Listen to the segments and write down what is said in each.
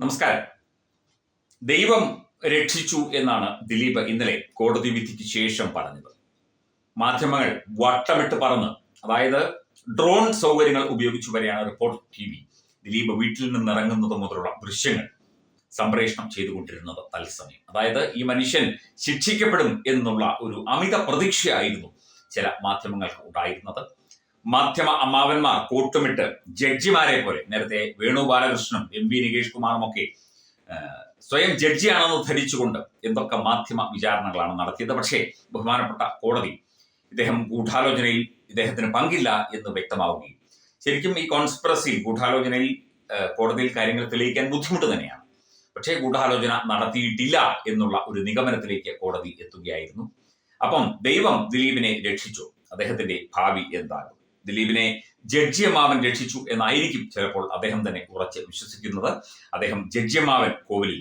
നമസ്കാരം. ദൈവം രക്ഷിച്ചു എന്നാണ് ദിലീപ് ഇന്നലെ കോടതി വിധിക്ക് ശേഷം പറഞ്ഞത്. മാധ്യമങ്ങൾ വട്ടമിട്ട് പറന്ന്, അതായത് ഡ്രോൺ സൗകര്യങ്ങൾ ഉപയോഗിച്ചു വരെയാണ് റിപ്പോർട്ടർ TV ദിലീപ് വീട്ടിൽ നിന്ന് ഇറങ്ങുന്നത് മുതലുള്ള ദൃശ്യങ്ങൾ സംപ്രേഷണം ചെയ്തുകൊണ്ടിരുന്നത് തത്സമയം. അതായത് ഈ മനുഷ്യൻ ശിക്ഷിക്കപ്പെടും എന്നുള്ള ഒരു അമിത പ്രതീക്ഷയായിരുന്നു ചില മാധ്യമങ്ങൾക്ക് ഉണ്ടായിരുന്നത്. മാധ്യമ അമ്മാവന്മാർ കൂട്ടുമിട്ട് ജഡ്ജിമാരെ പോലെ, നേരത്തെ വേണു ബാലകൃഷ്ണനും MP നികേഷ് കുമാറും ഒക്കെ സ്വയം ജഡ്ജിയാണെന്ന് ധരിച്ചുകൊണ്ട് എന്തൊക്കെ മാധ്യമ വിചാരണകളാണ് നടത്തിയത്. പക്ഷേ ബഹുമാനപ്പെട്ട കോടതി ഇദ്ദേഹം ഗൂഢാലോചനയിൽ ഇദ്ദേഹത്തിന് പങ്കില്ല എന്ന് വ്യക്തമാവുകയും, ശരിക്കും ഈ കോൺസ്പിറസിയിൽ ഗൂഢാലോചനയിൽ കോടതിയിൽ കാര്യങ്ങൾ തെളിയിക്കാൻ ബുദ്ധിമുട്ട് തന്നെയാണ്. പക്ഷേ ഗൂഢാലോചന നടത്തിയിട്ടില്ല എന്നുള്ള ഒരു നിഗമനത്തിലേക്ക് കോടതി എത്തുകയായിരുന്നു. അപ്പം ദൈവം ദിലീപിനെ രക്ഷിച്ചു, അദ്ദേഹത്തിന്റെ ഭാവി എന്താകും? ദിലീപിനെ ജഡ്ജിയമ്മാവൻ രക്ഷിച്ചു എന്നായിരിക്കും ചിലപ്പോൾ അദ്ദേഹം തന്നെ ഉറച്ച് വിശ്വസിക്കുന്നത്. അദ്ദേഹം ജഡ്ജിയമ്മാവൻ കോവിലിൽ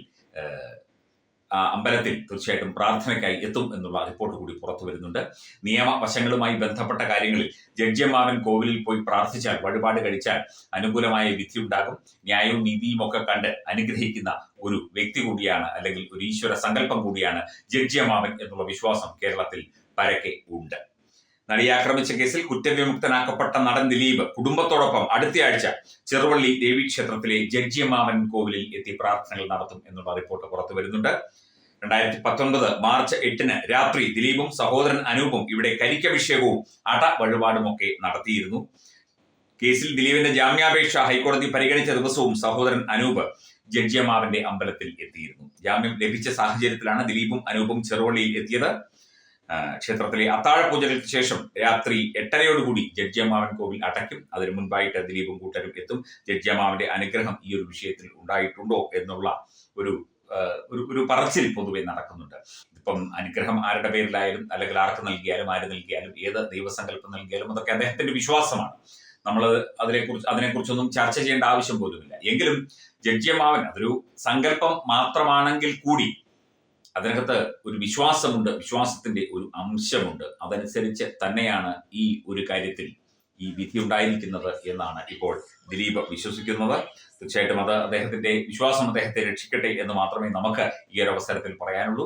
അമ്പലത്തിൽ തീർച്ചയായിട്ടും പ്രാർത്ഥനയ്ക്കായി എത്തും എന്നുള്ള റിപ്പോർട്ട് കൂടി പുറത്തു വരുന്നുണ്ട്. നിയമവശങ്ങളുമായി ബന്ധപ്പെട്ട കാര്യങ്ങളിൽ ജഡ്ജിയമ്മാവൻ കോവിലിൽ പോയി പ്രാർത്ഥിച്ചാൽ, വഴിപാട് കഴിച്ചാൽ അനുകൂലമായ വിധി ഉണ്ടാകും. ന്യായവും നീതിയും ഒക്കെ കണ്ട് അനുഗ്രഹിക്കുന്ന ഒരു വ്യക്തി കൂടിയാണ്, അല്ലെങ്കിൽ ഒരു ഈശ്വര സങ്കല്പം കൂടിയാണ് ജഡ്ജിയമ്മാവൻ എന്നുള്ള വിശ്വാസം കേരളത്തിൽ പരക്കെ ഉണ്ട്. നടിയെ ആക്രമിച്ച കേസിൽ കുറ്റവിമുക്തനാക്കപ്പെട്ട നടൻ ദിലീപ് കുടുംബത്തോടൊപ്പം അടുത്തയാഴ്ച ചെറുവള്ളി ദേവീക്ഷേത്രത്തിലെ ജഡ്ജിയമ്മാവൻ കോവിലിൽ എത്തി പ്രാർത്ഥനകൾ നടത്തും എന്നുള്ള റിപ്പോർട്ട് പുറത്തു വരുന്നുണ്ട്. 2019 മാർച്ച് 8 രാത്രി ദിലീപും സഹോദരൻ അനൂപും ഇവിടെ കരിക്കഭിഷേകവും വഴിപാടുമൊക്കെ നടത്തിയിരുന്നു. കേസിൽ ദിലീപിന്റെ ജാമ്യാപേക്ഷ ഹൈക്കോടതി പരിഗണിച്ച ദിവസവും സഹോദരൻ അനൂപ് ജഡ്ജിയമ്മാവന്റെ അമ്പലത്തിൽ എത്തിയിരുന്നു. ജാമ്യം ലഭിച്ച സാഹചര്യത്തിലാണ് ദിലീപും അനൂപും ചെറുവള്ളിയിൽ എത്തിയത്. ക്ഷേത്രത്തിലെ അത്താഴ പൂജകൾക്ക് ശേഷം രാത്രി 8:30 ജഡ്ജിയമ്മാവൻ കോവിൽ അടയ്ക്കും. അതിനു മുൻപായിട്ട് ദിലീപും കൂട്ടരും എത്തും. ജഡ്ജിയമ്മാവന്റെ അനുഗ്രഹം ഈ ഒരു വിഷയത്തിൽ ഉണ്ടായിട്ടുണ്ടോ എന്നുള്ള ഒരു പറച്ചിൽ പൊതുവെ നടക്കുന്നുണ്ട്. ഇപ്പം അനുഗ്രഹം ആരുടെ പേരിലായാലും, അല്ലെങ്കിൽ ആർക്ക് നൽകിയാലും, ആര് നൽകിയാലും, ഏത് ദൈവസങ്കല്പം നൽകിയാലും അതൊക്കെ അദ്ദേഹത്തിന്റെ വിശ്വാസമാണ്. നമ്മൾ അതിനെക്കുറിച്ചൊന്നും ചർച്ച ചെയ്യേണ്ട ആവശ്യം പോലുമില്ല. എങ്കിലും ജഡ്ജിയമ്മാവൻ അതൊരു സങ്കല്പം മാത്രമാണെങ്കിൽ കൂടി അതിനകത്ത് ഒരു വിശ്വാസമുണ്ട്, വിശ്വാസത്തിന്റെ ഒരു അംശമുണ്ട്. അതനുസരിച്ച് തന്നെയാണ് ഈ ഒരു കാര്യത്തിൽ ഈ വിധി ഉണ്ടായിരിക്കുന്നത് എന്നാണ് ഇപ്പോൾ ദിലീപ് വിശ്വസിക്കുന്നത്. തീർച്ചയായിട്ടും അത് അദ്ദേഹത്തിന്റെ വിശ്വാസം അദ്ദേഹത്തെ രക്ഷിക്കട്ടെ എന്ന് മാത്രമേ നമുക്ക് ഈ ഒരു അവസരത്തിൽ പറയാനുള്ളൂ.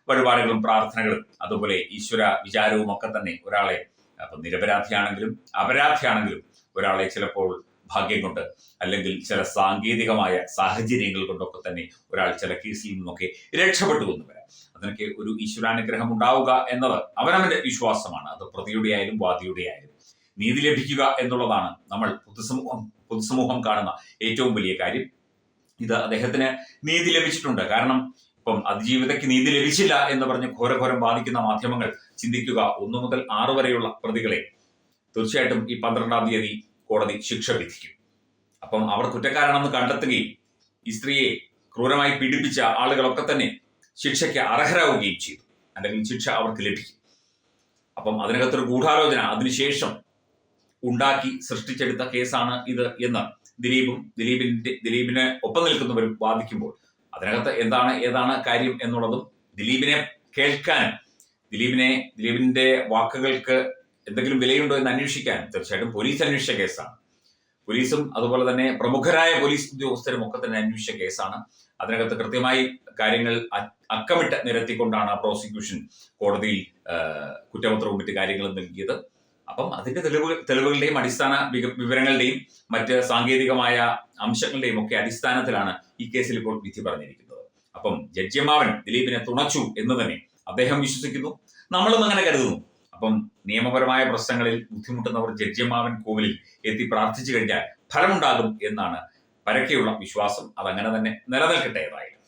വഴിപാടുകളും പ്രാർത്ഥനകളും അതുപോലെ ഈശ്വര വിചാരവും ഒക്കെ തന്നെ ഒരാളെ, അപ്പൊ നിരപരാധിയാണെങ്കിലും അപരാധിയാണെങ്കിലും ഒരാളെ ചിലപ്പോൾ ഭാഗ്യം കൊണ്ട്, അല്ലെങ്കിൽ ചില സാങ്കേതികമായ സാഹചര്യങ്ങൾ കൊണ്ടൊക്കെ തന്നെ ഒരാൾ ചില കേസിൽ നിന്നൊക്കെ രക്ഷപ്പെട്ടു എന്ന് വരാം. അതിനൊക്കെ ഒരു ഈശ്വരാനുഗ്രഹം ഉണ്ടാവുക എന്നത് അവനവന്റെ വിശ്വാസമാണ്. അത് പ്രതിയുടെ ആയാലും വാദിയുടെ ആയാലും നീതി ലഭിക്കുക എന്നുള്ളതാണ് നമ്മൾ പൊതുസമൂഹം കാണുന്ന ഏറ്റവും വലിയ കാര്യം. ഇത് അദ്ദേഹത്തിന് നീതി ലഭിച്ചിട്ടുണ്ട്. കാരണം ഇപ്പം അതിജീവിതയ്ക്ക് നീതി ലഭിച്ചില്ല എന്ന് പറഞ്ഞ് ഘോരഘോരം ബാധിക്കുന്ന മാധ്യമങ്ങൾ ചിന്തിക്കുക, 1 മുതൽ 6 വരെയുള്ള പ്രതികളെ തീർച്ചയായിട്ടും ഈ 12-ാം തീയതി കോടതി ശിക്ഷ വിധിക്കും. അപ്പം അവർ കുറ്റക്കാരാണെന്ന് കണ്ടെത്തുകയും ഈ സ്ത്രീയെ ക്രൂരമായി പീഡിപ്പിച്ച ആളുകളൊക്കെ തന്നെ ശിക്ഷയ്ക്ക് അർഹരാവുകയും ചെയ്തു, അല്ലെങ്കിൽ ശിക്ഷ അവർക്ക് ലഭിക്കും. അപ്പം അതിനകത്തൊരു ഗൂഢാലോചന അതിനുശേഷം ഉണ്ടാക്കി സൃഷ്ടിച്ചെടുത്ത കേസാണ് ഇത് എന്ന് ദിലീപിന് ഒപ്പം നിൽക്കുന്നവരും വാദിക്കുമ്പോൾ അതിനകത്ത് ഏതാണ് കാര്യം എന്നുള്ളതും ദിലീപിനെ കേൾക്കാനും ദിലീപിന്റെ വാക്കുകൾക്ക് എന്തെങ്കിലും വിലയുണ്ടോ എന്ന് അന്വേഷിക്കാനും തീർച്ചയായിട്ടും പോലീസ് അന്വേഷിച്ച കേസാണ്. പോലീസും അതുപോലെ തന്നെ പ്രമുഖരായ പോലീസ് ഉദ്യോഗസ്ഥരും ഒക്കെ തന്നെ അന്വേഷിച്ച കേസാണ്. അതിനകത്ത് കൃത്യമായി കാര്യങ്ങൾ അക്കമിട്ട് നിരത്തിക്കൊണ്ടാണ് പ്രോസിക്യൂഷൻ കോടതിയിൽ കുറ്റപത്രവും മറ്റ് കാര്യങ്ങളും നൽകിയത്. അപ്പം അതിന്റെ തെളിവുകളുടെയും അടിസ്ഥാന വിവരങ്ങളുടെയും മറ്റ് സാങ്കേതികമായ അംശങ്ങളുടെയും ഒക്കെ അടിസ്ഥാനത്തിലാണ് ഈ കേസിൽ ഇപ്പോൾ വിധി പറഞ്ഞിരിക്കുന്നത്. അപ്പം ജഡ്ജിയമ്മാവൻ ദിലീപിനെ തുണച്ചു എന്ന് തന്നെ അദ്ദേഹം വിശ്വസിക്കുന്നു, നമ്മളും അങ്ങനെ കരുതുന്നു. അപ്പം നിയമപരമായ പ്രശ്നങ്ങളിൽ ബുദ്ധിമുട്ടുന്നവർ ജഡ്ജിയമ്മാവൻ കോവിലിൽ എത്തി പ്രാർത്ഥിച്ചു കഴിഞ്ഞാൽ ഫലമുണ്ടാകും എന്നാണ് പരക്കെയുള്ള വിശ്വാസം. അതങ്ങനെ തന്നെ നിലനിൽക്കട്ടെ ഏതായാലും.